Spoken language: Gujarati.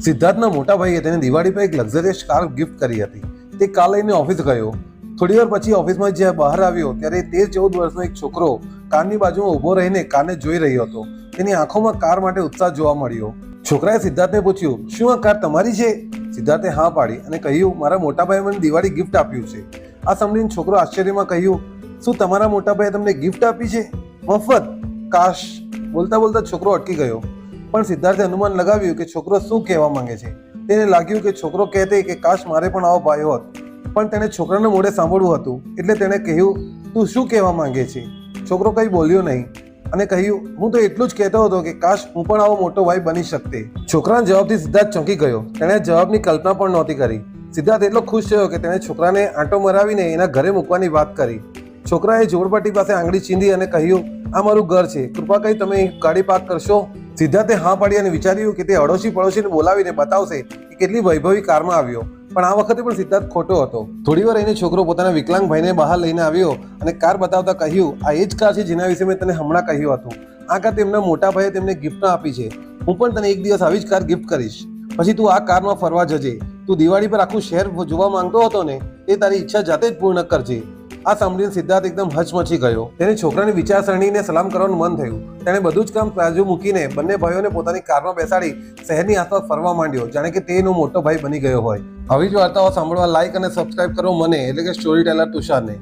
સિદ્ધાર્થના મોટા ભાઈએ તેને દિવાળી પર એક લક્ઝરિયસ કાર ગિફ્ટ કરી હતી. તે કાર લઈને ઓફિસ ગયો. થોડી વાર પછી ઓફિસમાં જ્યારે બહાર આવ્યો ત્યારે 13-14 વર્ષનો એક છોકરો કારની બાજુમાં ઊભો રહીને કારને જોઈ રહ્યો હતો. તેની આંખોમાં કાર માટે ઉત્સાહ જોવા મળ્યો. છોકરાએ સિદ્ધાર્થને પૂછ્યું, શું આ કાર તમારી છે? સિદ્ધાર્થે હા પાડી અને કહ્યું, મારા મોટા ભાઈએ મને દિવાળી ગિફ્ટ આપ્યું છે. આ સાંભળીને છોકરો આશ્ચર્યમાં કહ્યું, શું તમારા મોટા ભાઈએ તમને ગિફ્ટ આપી છે? મફત? કાશ! બોલતા બોલતા છોકરો અટકી ગયો. પણ સિદ્ધાર્થે અનુમાન લગાવ્યું કે છોકરો શું કહેવા માંગે છે. તેને લાગ્યું કે છોકરો કહેતે કે કાશ મારે પણ આવો ભાઈ હોત. પણ તેણે છોકરાના મોઢે સાંભળવું હતું એટલે તેણે કહ્યું, તું શું કહેવા માંગે છે? છોકરો કંઈ બોલ્યો નહીં અને કહ્યું, હું તો એટલું જ કહેતો હતો કે કાશ હું પણ આવો મોટો ભાઈ બની શકતે. છોકરાના જવાબથી સિદ્ધાર્થ ચોંકી ગયો. તેણે જવાબની કલ્પના પણ નહોતી કરી. સિદ્ધાર્થ એટલો ખુશ થયો કે તેણે છોકરાને આંટો મરાવીને એના ઘરે મૂકવાની વાત કરી. છોકરાએ ઝોપડપટ્ટી પાસે આંગળી ચીંધી અને કહ્યું, આ મારું ઘર છે, કૃપા કરી તમે ગાડી પાર્ક કરશો? સિદ્ધાર્થે હા પાડી અને વિચાર્યું કે તે અડોશી પડોશીને બોલાવીને બતાવશે કે કેટલી વૈભવી કારમાં આવ્યો. પણ આ વખતે પણ સિદ્ધાર્થ ખોટો હતો. થોડી વાર એને છોકરો પોતાના વિકલાંગ ભાઈને બહાર લઈને આવ્યો અને કાર બતાવતા કહ્યું, આ એ જ કાર છે જેના વિશે મેં તને હમણાં કહ્યું હતું. આ કાર તેમના મોટા ભાઈએ તેમને ગિફ્ટમાં આપી છે. હું પણ તને એક દિવસ આવી જ કાર ગિફ્ટ કરીશ. પછી તું આ કારમાં ફરવા જજે. તું દિવાળી પર આખું શહેર જોવા માંગતો હતો ને, એ તારી ઈચ્છા જાતે જ પૂર્ણ કરજે. આ સાંભળીને સિદ્ધાર્થ એકદમ હચમચી ગયો. તેને છોકરાની વિચારસરણીને સલામ કરવાનું મન થયું. તેણે બધું જ કામ બાજુ મૂકીને બંને ભાઈઓને પોતાની કારમાં બેસાડી શહેરની આસપાસ ફરવા માંડ્યો, જાણે કે તેનો મોટો ભાઈ બની ગયો હોય. આવી જ વાર્તાઓ સાંભળવા લાઈક અને સબસ્ક્રાઇબ કરો મને, એટલે કે સ્ટોરી ટેલર તુષારને.